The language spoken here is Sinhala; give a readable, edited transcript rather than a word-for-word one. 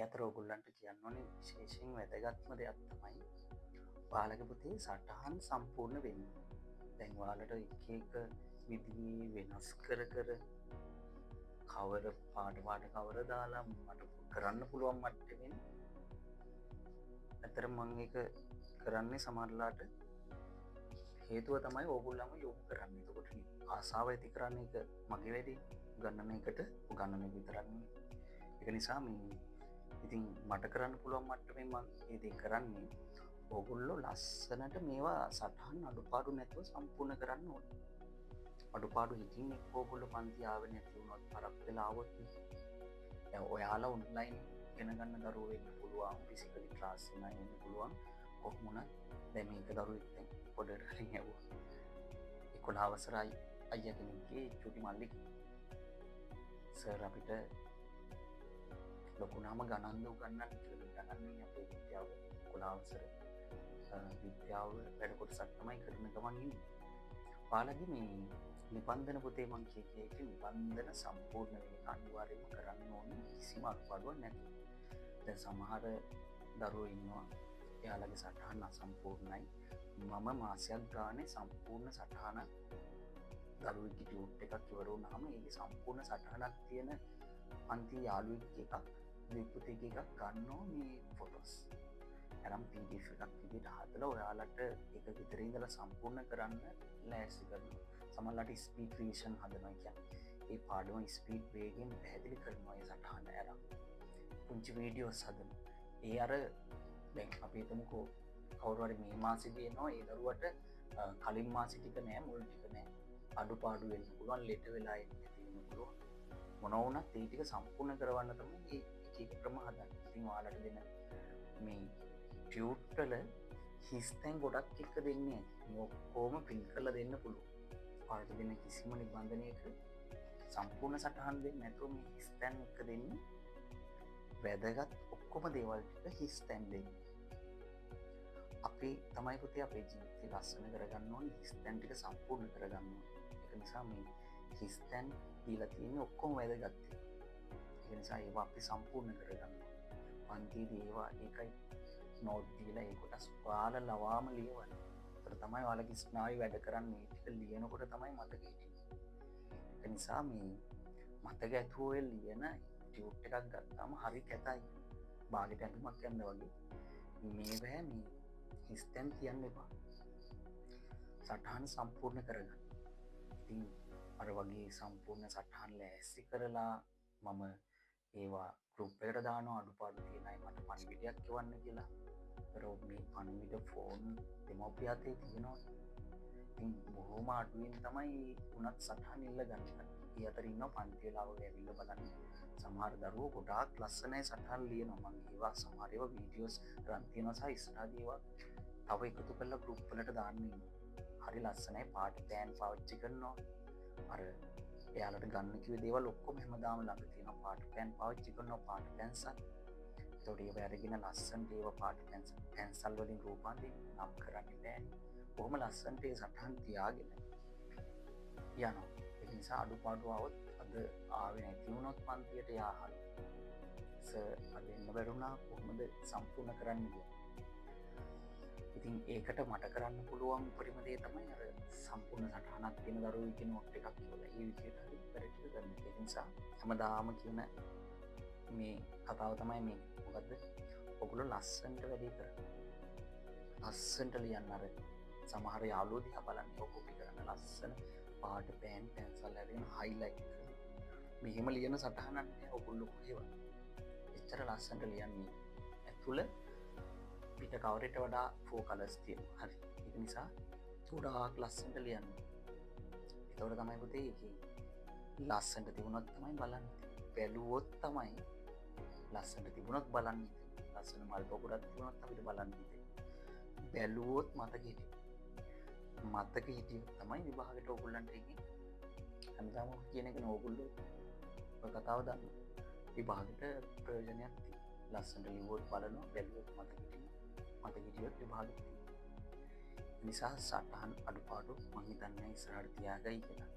අතර ඔයගොල්ලන්ට කියන්න ඕනේ විශේෂයෙන් වැදගත්ම දෙයක් තමයි ඔයාලගේ පුතේ සටහන් සම්පූර්ණ වෙන්න. දැන් ඔයාලට එක එක විදිහේ වෙනස් කර කවර පාට කවර දාලා මට කරන්න පුළුවන් මට්ටමින් ඇත්තට මම ඒක කරන්නේ සමහරලාට හේතුව තමයි ඕගොල්ලන්ව යොමු කරන්න. එතකොට ආසාව ඇති කරන්න එක මගේ වැඩේ. උගන්නන එකට උගන්නන එක විතරක් නෙවෙයි. ඒක නිසා ඉතින් මට කරන්න පුළුවන් මට්ටමින් මම මේ දේ කරන්නේ ඕගොල්ලෝ ලස්සනට මේවා සටහන් අඩුපාඩු නැතුව සම්පූර්ණ කරන්න ඕනේ. අඩුපාඩු හිතින් එක්ක ඕගොල්ලෝ පන්ති ආවේ නැති වුණොත් පරක් වෙලා આવොත් දැන් ඔයාලා ඔන්ලයින් ඉගෙන ගන්න දරුවෝ වෙන්න පුළුවන්, ෆිසිකලි ක්ලාස් එකක් වෙන්න පුළුවන්. කොහොම වුණත් දැන් මේක දරුවෙක් දැන් පොඩට කලින් ඇහුවා 11 වසරයි අයියා කෙනෙක්ගේ චුටි මල්ලි සර් අපිට ලොකුනාම ගණන්ද උගන්නන්න කියලා ගණන්නේ අපේ විද්‍යාව 11 වසර විද්‍යාව වැඩ කොටසක් තමයි කරන ගමන් ඉන්නේ. ඔයාලගේ මේ නිබන්ධන පුතේ මං කියේ නිබන්ධන සම්පූර්ණ වෙන්න අනිවාර්යයෙන්ම කරන්න ඕනේ කිසිම අඩුපාඩුවක් නැතුව. දැන් සමහර දරුවෝ ඉන්නවා එයාලගේ සටහන අසම්පූර්ණයි. මම මාසයක් ගානේ සම්පූර්ණ සටහන දරුවෙක්ගේ ටියුට් එකක් ඉවර වුණාම ඒ සම්පූර්ණ සටහනක් තියෙන පන්ති යාළුවෙක් එකක් දෙපුතෙක් එකක් ගන්නවා මේ ෆොටෝස්. අරන් PDF එකක් විදිහට හදලා ඔයාලට ඒක විතර ඉඳලා සම්පූර්ණ කරන්න ලෑස්ති කරනවා. සමහරවිට ස්පීඩ් රිවිෂන් හදනවා කියන්නේ ඒ පාඩම ස්පීඩ් වේගෙන් පැහැදිලි කරනවා ඒ සටහන අරන්. පුංචි වීඩියෝස් හදනවා. ඒ අර දැන් අපි හිතමුකෝ කවුරු හරි මේ මාසෙ දෙනවා ඒ දරුවට කලින් මාසෙ ටික නෑ මුල් ටික නෑ අඩුපාඩු වෙන්න පුළුවන් ලෙට වෙලා ඉන්න තියෙන්න පුළුවන්. මොනවා වුණත් ඒ ටික සම්පූර්ණ කරවන්න තමයි මේ එක එක ක්‍රම හදන්නේ. ඉතින් ඔයාලට දෙන මේ ටියුට් වල හිස් තැන් ගොඩක් එක දෙන්නේ නැහැ. ඔක්කොම පින් කරලා දෙන්න පුළුවන්. ඔයාලට දෙන කිසිම නිබන්ධනයක සම්පූර්ණ සටහන් දෙන්නේ නැතුව මේ හිස් තැන් එක දෙන්නේ. වැදගත් ඔක්කොම දේවල් ටික හිස් තැන් දෙන්නේ. අපි තමයි පුතේ අපේ ජීවිතය ලස්සන කරගන්න ඕනේ හිස් තැන් ටික සම්පූර්ණ කරගන්න ඕනේ. ඒක නිසා මේ හිස් තැන් දීලා තියෙන්නේ ඔක්කොම වැදගත්. ඒ නිසා ඒවා අපි සම්පූර්ණ කරගන්න ඕනේ. පන්තියේදී ඒවා ඒකයි නෝට් දීලා ඒ කොටස් ඔයාලා ලවාම ලියවන්න. ඒතර තමයි ඔයාලගේ ස්නායු වැඩ කරන්නේ. ටික ලියනකොට තමයි මතක හිටින්නේ. ඒ නිසා මේ මතක ඇතුව ඔය ලියන ටියුට් එකක් ගත්තාම හරි කැතයි. බාගෙට ඇඳුමක් යන්න වගේ. මේ බෑ මේ හිස් තැන් තියන්න එපා. සටහන සම්පූර්ණ කරගන්න. ඉතින් අර වගේ සම්පූර්ණ සටහන් ලෑස්ති කරලා මම ඒවා ගෲප් එකට දානවා අඩුපාඩු තියෙන අය මට පණිවිඩයක් එවන්න කියලා. මේ පණිවිඩ ෆෝන් දෙමව්පිය අතේ තියෙනවා. ඉතින් බොහොම අඩුවෙන් තමයි උනත් සටහන් ඉල්ලගන්නේ. ඒ අතර ඉන්න පන්ති වෙලාවක ඇවිල්ලා බලන්න. සමහර දරුවෝ ගොඩාක් ලස්සනයි සටහන් ලියනවා. මම ඒවා සමහර ඒවා වීඩියෝස් රන් තියෙනවා සහ ඉස්සරහදී ඒවා තව එකතු කරලා ගෲප් වලට දාන්න ඉන්නවා. හරි ලස්සනයි පාට පෑන් පාවිච්චි කරනවා. අර එයාලට ගන්න කිව්ව දේවල් ඔක්කොම හැමදාම ළඟ තියෙනවා. පාට පෑන් පාවිච්චි කරනවා පාට පැන්සල්. ඒතකොට ඒව අරගෙන ලස්සනට ඒව පාට පැන්සල් වලින් රූපාන්තේ නම් කරන්න බෑනේ. කොහොම ලස්සනට ඒ සටහන් තියාගෙන යනවා. ඒ නිසා අඩුපාඩු આવොත් අද ආවේ නැති වුණොත් පන්තියට යහල්. අද එන්න බැරුණා කොහොමද සම්පූර්ණ කරන්න කියලා. ඉතින් ඒකට මට කරන්න පුළුවන් උපරිම දේ තමයි අර සම්පූර්ණ සටහනක් තියෙන දරුවෙක් කියන ඔක්ට එකක් කියලා. ඒ විදිහට හරි පරිචය කරන්න. ඒ නිසා හැමදාම කියන මේ කතාව තමයි මේ. මොකද්ද? ඔගොල්ලෝ ලස්සනට වැඩේ කරන්න. ලස්සනට ලියන්න. අර සමහර යාළුවෝ දිහා බලන්න කොපි කරන ලස්සන පාට පෑන් පැන්සල් අරගෙන හයිලයිට් කරනවා. මෙහෙම ලියන සටහනක් නෑ ඔගොල්ලෝ කොහෙවත්. එච්චර ලස්සනට ලියන්නේ. ඇතුළ පිට කවරේට වඩා 4 කලර්ස් තියෙනවා. හරි. ඒක නිසා ගොඩාක් ලස්සනට ලියන්න. ඒතකොට තමයි පුතේ ඒකේ ලස්සනට තිබුණොත් තමයි බලන්නේ. බැලුවොත් තමයි ලස්සනට තිබුණොත් බලන්නේ. ලස්සන මල් පොකුරක් තිබුණොත් අපිට බලන්න හිතෙන්නේ. බැලුවොත් මතක හිටියොත්. මතක හිටියොත් තමයි විභාගයට ඕගොල්ලන්ට එන්නේ. හැමදාම කියන එක නෝගොල්ලෝ ඔය කතාව දන්න. විභාගයට ප්‍රයෝජනයක් තියෙනවා. ලස්සනට ලිව්වොත් බලනවා බැලුවොත් මතක හිටිනවා. මතක හිටියොත් විභාගෙට තියෙනවා. නිසා සටහන් අඩුපාඩු මම හිතන්නේ ඉස්සරහට තියාගයි කියලා.